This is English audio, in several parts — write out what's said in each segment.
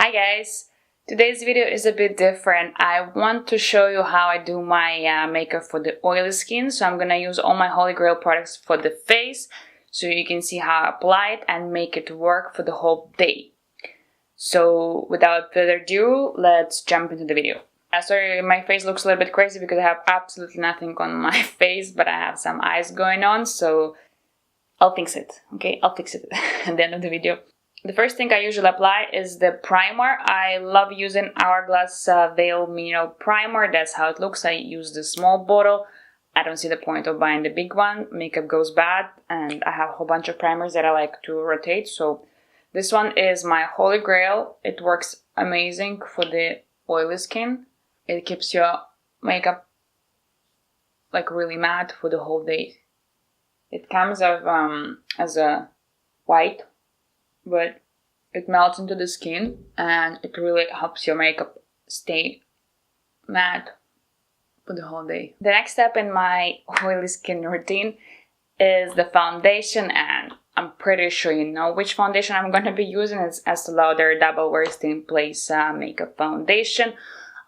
Hi guys! Today's video is a bit different. I want to show you how I do my makeup for the oily skin. So I'm gonna use all my Holy Grail products for the face so you can see how I apply it and make it work for the whole day. So without further ado, let's jump into the video. Sorry, my face looks a little bit crazy because I have absolutely nothing on my face, but I have some eyes going on, so I'll fix it, okay? I'll fix it at the end of the video. The first thing I usually apply is the primer. I love using Hourglass Veil Mineral Primer. That's how it looks. I use the small bottle. I don't see the point of buying the big one. Makeup goes bad, and I have a whole bunch of primers that I like to rotate. So this one is my Holy Grail. It works amazing for the oily skin. It keeps your makeup like really matte for the whole day. It comes as a white, but it melts into the skin and it really helps your makeup stay matte for the whole day. The next step in my oily skin routine is the foundation, and I'm pretty sure you know which foundation I'm going to be using. It's Estee Lauder Double Wear Stay Place Makeup Foundation.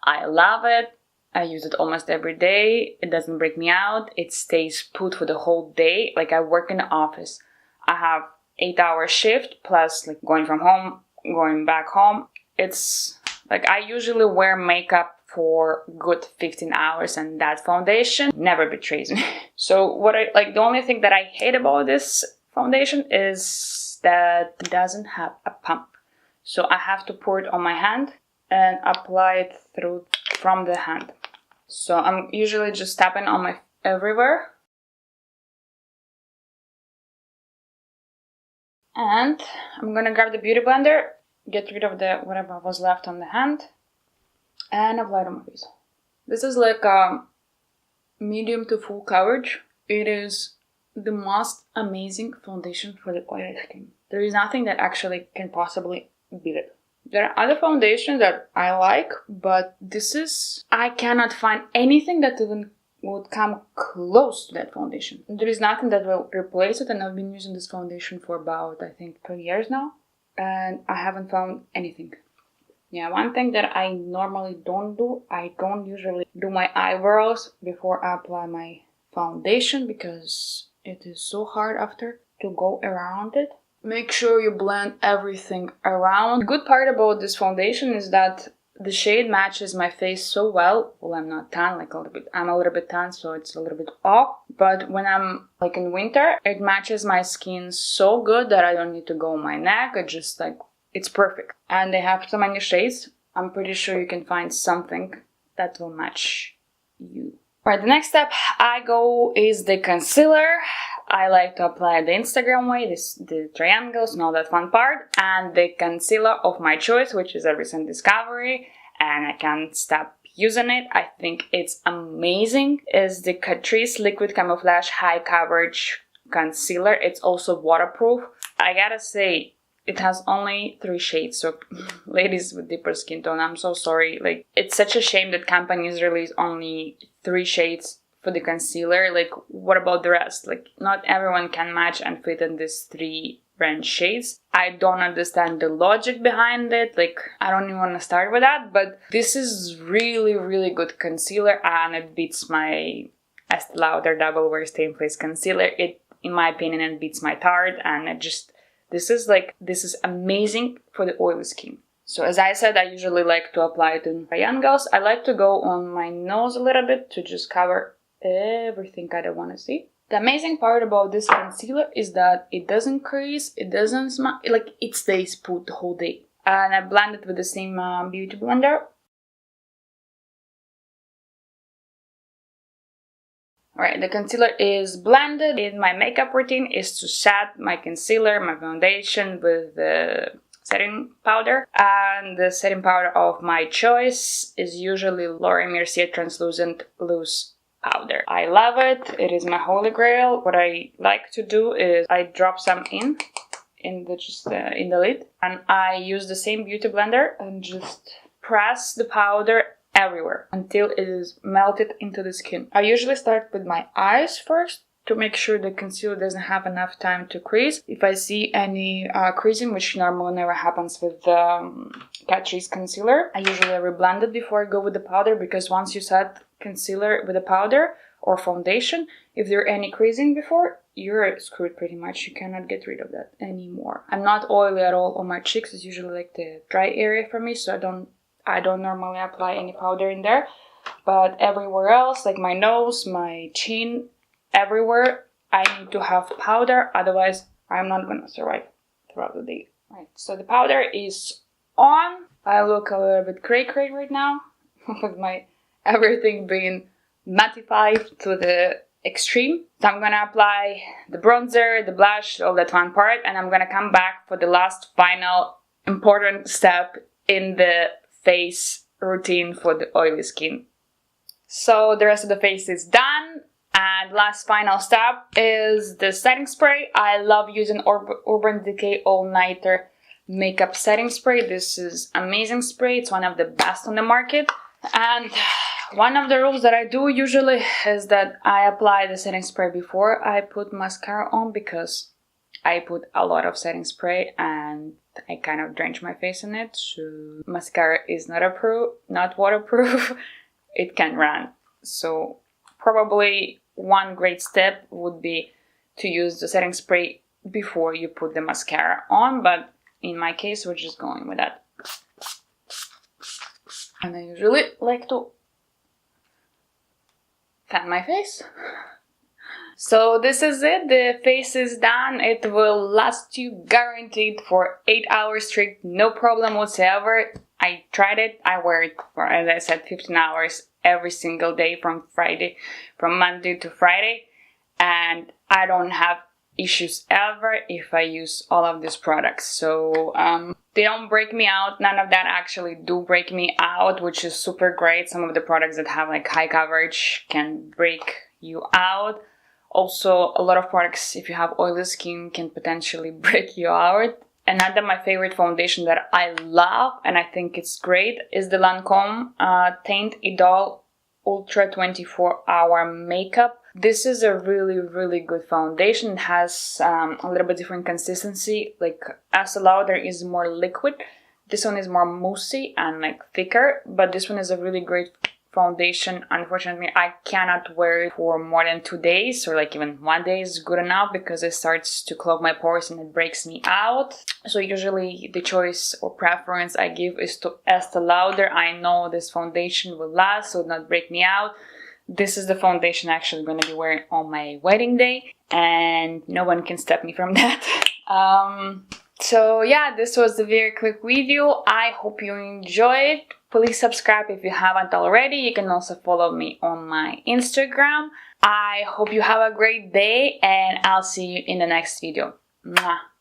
I love it. I use it almost every day. It doesn't break me out. It stays put for the whole day. Like, I work in the office. I have 8-hour shift plus like going from home, going back home. It's like I usually wear makeup for good 15 hours and that foundation never betrays me. So what I like, the only thing that I hate about this foundation is that it doesn't have a pump. So I have to pour it on my hand and apply it from the hand. So I'm usually just tapping on my everywhere. And I'm gonna grab the beauty blender, get rid of the whatever was left on the hand, and apply it on my face. This is like a medium to full coverage. It is the most amazing foundation for the oily skin. There is nothing that actually can possibly beat it. There are other foundations that I like, but I cannot find anything that even would come close to that foundation. There is nothing that will replace it, and I've been using this foundation for about, I think, 2 years now, and I haven't found anything. Yeah, one thing that I normally don't do, I don't usually do my eyebrows before I apply my foundation because it is so hard after to go around it. Make sure you blend everything around. The good part about this foundation is that the shade matches my face so well. Well, I'm not tan, like I'm a little bit tan, so it's a little bit off. But when I'm like in winter, it matches my skin so good that I don't need to go on my neck. It's perfect. And they have so many shades. I'm pretty sure you can find something that will match you. Right, the next step I go is the concealer. I like to apply the Instagram way, the triangles and all that fun part, and the concealer of my choice, which is a recent discovery, and I can't stop using it. I think it's amazing. Is the Catrice Liquid Camouflage High Coverage Concealer. It's also waterproof. I gotta say, it has only 3 shades, so ladies with deeper skin tone, I'm so sorry. Like, it's such a shame that companies release only 3 shades for the concealer. Like, what about the rest? Like, not everyone can match and fit in these 3 brand shades. I don't understand the logic behind it. Like, I don't even want to start with that, but this is really, really good concealer, and it beats my Estee Lauder Double Wear Stay Place Concealer. In my opinion, it beats my Tarte, and this is amazing for the oily skin. So as I said, I usually like to apply it in triangles. I like to go on my nose a little bit to just cover everything I don't want to see. The amazing part about this concealer is that it doesn't crease, it doesn't smudge, like it stays put the whole day. And I blend it with the same beauty blender. Alright, the concealer is blended. In my makeup routine is to set my concealer, my foundation with the setting powder. And the setting powder of my choice is usually Laura Mercier Translucent Loose Powder. I love it. It is my holy grail. What I like to do is I drop some in the lid, and I use the same beauty blender and just press the powder everywhere until it is melted into the skin. I usually start with my eyes first to make sure the concealer doesn't have enough time to crease. If I see any creasing, which normally never happens with the Catrice concealer, I usually reblend it before I go with the powder, because once you set concealer with a powder or foundation, if there are any creasing before, you're screwed pretty much. You cannot get rid of that anymore. I'm not oily at all on my cheeks. It's usually like the dry area for me, so I don't normally apply any powder in there. But everywhere else, like my nose, my chin, everywhere, I need to have powder, otherwise I'm not gonna survive throughout the day. Right, so the powder is on. I look a little bit cray right now with my everything being mattified to the extreme. So I'm gonna apply the bronzer, the blush, all that fun part, and I'm gonna come back for the last final important step in the face routine for the oily skin. So the rest of the face is done. And last final step is the setting spray. I love using Urban Decay All Nighter Makeup Setting Spray. This is amazing spray. It's one of the best on the market. And one of the rules that I do usually is that I apply the setting spray before I put mascara on, because I put a lot of setting spray and I kind of drench my face in it. So mascara is not waterproof. It can run. So probably one great step would be to use the setting spray before you put the mascara on, but in my case we're just going with that. And I usually like to fan my face. So this is it, the face is done. It will last you guaranteed for 8 hours straight, no problem whatsoever. I tried it, I wear it for, as I said, 15 hours every single day from Monday to Friday, and I don't have issues ever if I use all of these products. So they don't break me out. None of that actually do break me out, which is super great. Some of the products that have like high coverage can break you out. Also, a lot of products, if you have oily skin, can potentially break you out. Another my favorite foundation that I love and I think it's great is the Lancome Teint Idole Ultra 24-Hour Makeup. This is a really good foundation. It has a little bit different consistency. Like Estee Lauder is more liquid. This one is more moussey and like thicker, but this one is a really great foundation. Unfortunately, I cannot wear it for more than 2 days, or like even 1 day is good enough, because it starts to clog my pores and it breaks me out. So usually the choice or preference I give is to Estee Lauder. I know this foundation will last, so it will not break me out. This is the foundation I'm actually going to be wearing on my wedding day, and no one can stop me from that. So yeah, this was a very quick video. I hope you enjoyed. Please subscribe if you haven't already. You can also follow me on my Instagram. I hope you have a great day, and I'll see you in the next video. Mwah.